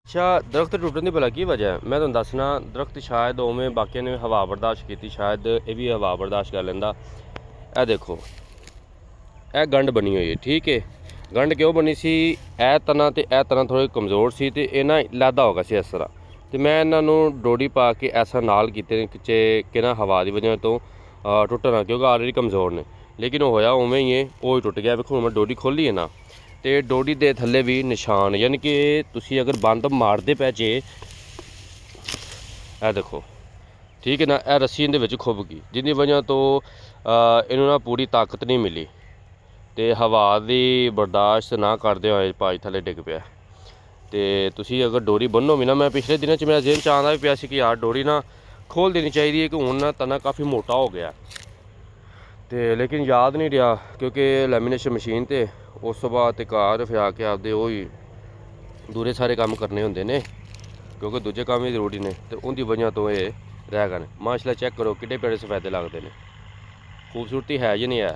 अच्छा दरख्त टुटन की भला की वजह है। मैं तुहानू दसना दरख्त शायद उवें बाकियां ने हवा बर्दाश्त की, शायद ये भी हवा बर्दाश्त कर लेंदा। ए देखो ए गंढ बनी हुई है, ठीक है। गंढ क्यों बनी सी, ए तना ते ए तना थोड़े कमज़ोर सी ते ये ना लैदा हो गया सी इस तरह। तो मैं इन्हों डोडी पा के ऐसा नाल किते कि ना हवा की वजह तो टुटना, क्योंकि ऑलरेडी कमज़ोर ने। लेकिन वो होया उवें ही है, वो ही टुट गया। वेखो मैं डोडी खोली है ना, तो डोडी के थले भी निशान, यानी कि तुसी अगर बंद मारते पै जे, ए देखो ठीक है ना, यह रस्सी इहदे विच खुभ गई, जिंदी वजह तो इन्हूं ना पूरी ताकत नहीं मिली, तो हवा की बर्दाश्त ना करते हुए भाई थले डिग पिया। तो तुसी अगर डोरी बन्नो भी ना, मैं पिछले दिनों मेरा जेहन च आंदा भी पिया सी कि यार डोरी ना खोल देनी चाहिए कि हुण ना तना काफ़ी मोटा हो गया। तो लेकिन याद नहीं रहा, क्योंकि लैमीनेशन मशीन ते उस तो बाद घर फिर आके आपदे ही दूरे सारे काम करने होंदे ने, क्योंकि दूजे काम भी जरूरी ने। तो उनकी वजह तो ये रह गए। माशाल्लाह चेक करो किड्डे प्यारे सफेदे लगते हैं, खूबसूरती है या नहीं है।